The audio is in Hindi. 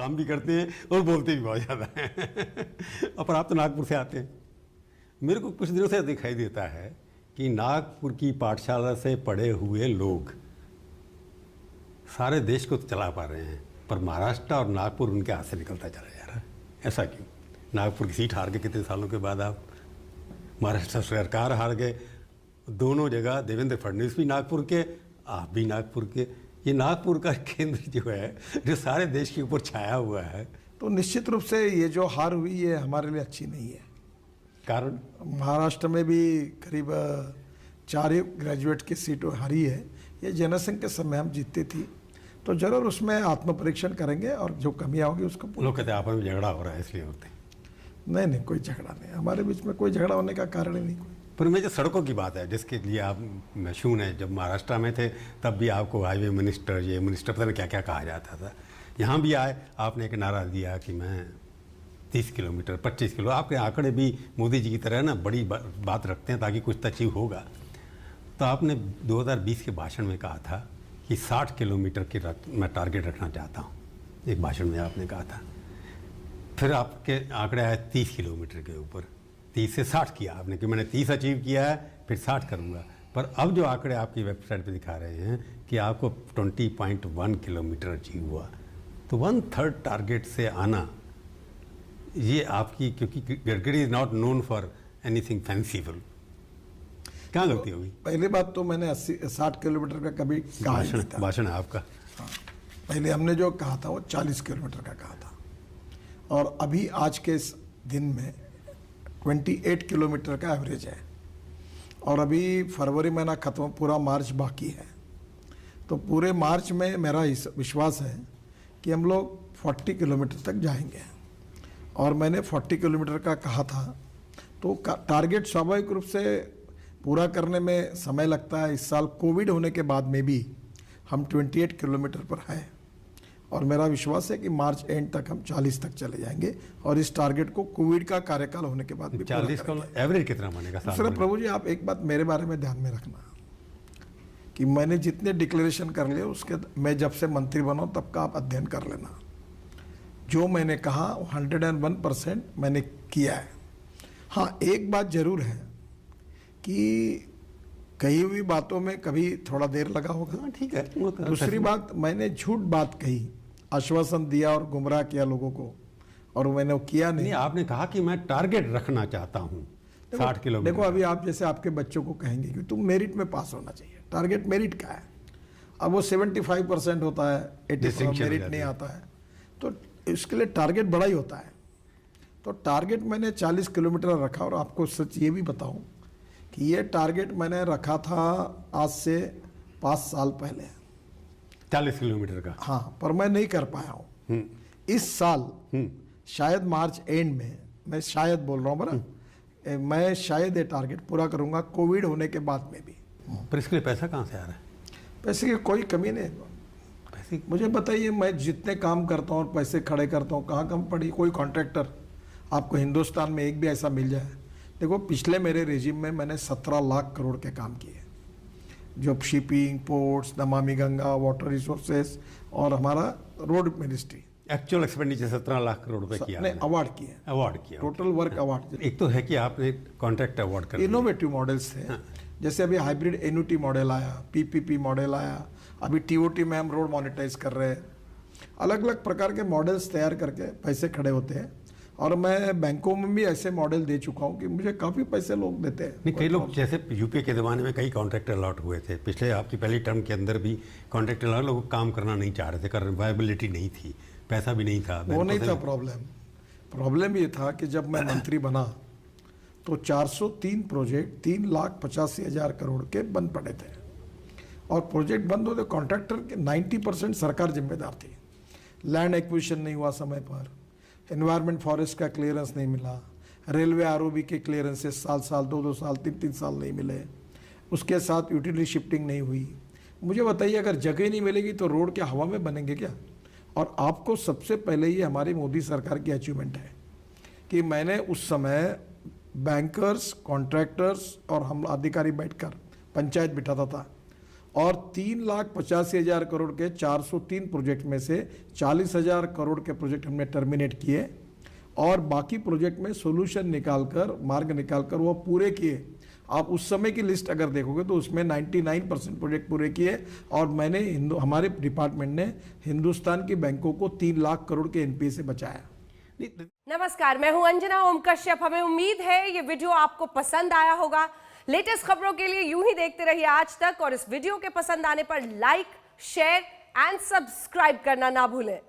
काम भी करते हैं और बोलते भी बहुत ज़्यादा हैं। और पर आप तो नागपुर से आते हैं, मेरे को कुछ दिनों से दिखाई देता है कि नागपुर की पाठशाला से पढ़े हुए लोग सारे देश को चला पा रहे हैं, पर महाराष्ट्र और नागपुर उनके हाथ से निकलता चला जा रहा है। ऐसा क्यों? नागपुर की सीट हार गए कितने सालों के बाद आप, महाराष्ट्र सरकार हार गए, दोनों जगह देवेंद्र फडणवीस भी नागपुर के, आप भी नागपुर के। ये नागपुर का केंद्र जो है, जो सारे देश के ऊपर छाया हुआ है, तो निश्चित रूप से ये जो हार हुई ये हमारे लिए अच्छी नहीं है। कारण महाराष्ट्र में भी करीब 4 ग्रेजुएट की सीटें हारी है। ये जनसंघ के समय हम जीतती थी, तो जरूर उसमें आत्मपरीक्षण करेंगे और जो कमियां होगी उसको लोग कहते हैं आपस में झगड़ा हो रहा है इसलिए होते हैं। नहीं, कोई झगड़ा नहीं, हमारे बीच में कोई झगड़ा होने का कारण ही नहीं कोई। पर मैं जो सड़कों की बात है जिसके लिए आप मशहूर हैं, जब महाराष्ट्र में थे तब भी आपको हाईवे मिनिस्टर, ये मिनिस्टर, पता नहीं क्या क्या कहा जाता था। यहाँ भी आए, आपने एक नारा दिया कि मैं 30 किलोमीटर 25 किलो, आपके आंकड़े भी मोदी जी की तरह ना बड़ी बात रखते हैं ताकि कुछ तो अचीव होगा। तो आपने 2020 के भाषण में कहा था कि 60 किलोमीटर की मैं टारगेट रखना चाहता हूँ, एक भाषण में आपने कहा था। फिर आपके आंकड़े आए 30 किलोमीटर के ऊपर, 30 से 60 किया आपने कि मैंने 30 अचीव किया है, फिर 60 करूँगा। पर अब जो आंकड़े आपकी वेबसाइट पे दिखा रहे हैं कि आपको 20.1 किलोमीटर अचीव हुआ, तो 1/3 टारगेट से आना ये आपकी, क्योंकि Gadkari is not known for anything fanciful, क्या गलती होगी? पहली बात तो मैंने 60 किलोमीटर का कभी कहा नहीं था। भाषण है आपका। हाँ, पहले हमने जो कहा था वो 40 किलोमीटर का कहा था, और अभी आज के इस दिन में 28 किलोमीटर का एवरेज है, और अभी फरवरी महीना खत्म, पूरा मार्च बाकी है। तो पूरे मार्च में मेरा विश्वास है कि हम लोग 40 किलोमीटर तक जाएंगे, और मैंने 40 किलोमीटर का कहा था। तो टारगेट स्वाभाविक रूप से पूरा करने में समय लगता है। इस साल कोविड होने के बाद में भी हम 28 किलोमीटर पर हैं, और मेरा विश्वास है कि मार्च एंड तक हम 40 तक चले जाएंगे, और इस टारगेट को कोविड का कार्यकाल होने के बाद भी 40 का एवरेज कितना बनेगा? सर प्रभु जी, आप एक बात मेरे बारे में ध्यान में रखना कि मैंने जितने डिक्लेरेशन कर लिए उसके, मैं जब से मंत्री बना तब का आप अध्ययन कर लेना। जो मैंने कहा 101% मैंने किया है। हाँ, एक बात जरूर है कि कही हुई बातों में कभी थोड़ा देर लगा होगा, ठीक है। दूसरी बात, मैंने झूठ बात कही, आश्वासन दिया और गुमराह किया लोगों को, और मैंने वो किया नहीं। आपने कहा कि मैं टारगेट रखना चाहता हूँ 60 किलोमीटर। देखो, अभी आप जैसे आपके बच्चों को कहेंगे कि तुम मेरिट में पास होना चाहिए, टारगेट मेरिट का है। अब वो 75% होता है, 80% मेरिट नहीं आता है, तो इसके लिए टारगेट बड़ा ही होता है। तो टारगेट मैंने 40 किलोमीटर रखा, और आपको सच ये भी बताऊं कि ये टारगेट मैंने रखा था आज से 5 साल पहले, 40 किलोमीटर का। हाँ, पर मैं नहीं कर पाया हूँ। इस साल शायद मार्च एंड में, मैं शायद बोल रहा हूँ बरा, मैं शायद ये टारगेट पूरा करूँगा कोविड होने के बाद में भी। पर इसके लिए पैसा कहाँ से आ रहा है? पैसे की कोई कमी नहीं। पैसे मुझे बताइए, मैं जितने काम करता हूँ और पैसे खड़े करता हूँ, कहाँ कम पड़ी? कोई कॉन्ट्रैक्टर आपको हिंदुस्तान में एक भी ऐसा मिल जाए? देखो, पिछले मेरे रेजिम में मैंने 17 लाख करोड़ के काम किए, जो shipping, ports, Namami Ganga, water resources और हमारा road ministry. Actual expenditure 17 lakh crore रुपए किया, अवार्ड किया, टोटल वर्क अवार्ड। एक तो है कि आपने कॉन्ट्रैक्ट अवार्ड कर, इनोवेटिव मॉडल्स थे। हाँ। जैसे अभी हाइब्रिड एन्युटी मॉडल आया, पीपीपी मॉडल आया, अभी टीओटी में हम रोड मोनेटाइज कर रहे हैं। अलग अलग प्रकार के मॉडल्स तैयार करके पैसे खड़े होते हैं, और मैं बैंकों में भी ऐसे मॉडल दे चुका हूं कि मुझे काफ़ी पैसे लोग देते हैं। नहीं, कई लोग, जैसे यूपीए के ज़माने में कई कॉन्ट्रैक्ट अलॉट हुए थे, पिछले आपकी पहली टर्म के अंदर भी कॉन्ट्रैक्ट अलॉट, लोग काम करना नहीं चाह रहे थे, कर वायबिलिटी नहीं थी, पैसा भी नहीं था। वो नहीं था प्रॉब्लम ये था कि जब मैं मंत्री बना तो 403 प्रोजेक्ट 3,85,000 करोड़ के बंद पड़े थे, और प्रोजेक्ट बंद होते कॉन्ट्रैक्टर के 90% सरकार जिम्मेदार थी। लैंड एक्विजिशन नहीं हुआ समय पर, एनवायरमेंट फॉरेस्ट का क्लियरेंस नहीं मिला, रेलवे आरओबी के क्लियरेंसेस साल 2 साल 3 साल नहीं मिले, उसके साथ यूटिलिटी शिफ्टिंग नहीं हुई। मुझे बताइए, अगर जगह नहीं मिलेगी तो रोड क्या हवा में बनेंगे क्या? और आपको सबसे पहले ये हमारी मोदी सरकार की अचीवमेंट है कि मैंने उस समय बैंकर्स, कॉन्ट्रैक्टर्स और हम अधिकारी बैठकर पंचायत बिठाता था, और 3,85,000 करोड़ के 403 प्रोजेक्ट में से 40,000 करोड़ के प्रोजेक्ट हमने टर्मिनेट किए और बाकी प्रोजेक्ट में सोल्यूशन निकालकर, मार्ग निकालकर वो पूरे किए। आप उस समय की लिस्ट अगर देखोगे तो उसमें 99% प्रोजेक्ट पूरे किए और मैंने हमारे डिपार्टमेंट ने हिंदुस्तान की बैंकों को 3 लाख करोड़ के एनपीए से बचाया। नमस्कार, मैं हूं अंजना ओम कश्यप। हमें उम्मीद है ये वीडियो आपको पसंद आया होगा। लेटेस्ट खबरों के लिए यूं ही देखते रहिए आज तक और इस वीडियो के पसंद आने पर लाइक, शेयर एंड सब्सक्राइब करना ना भूलें।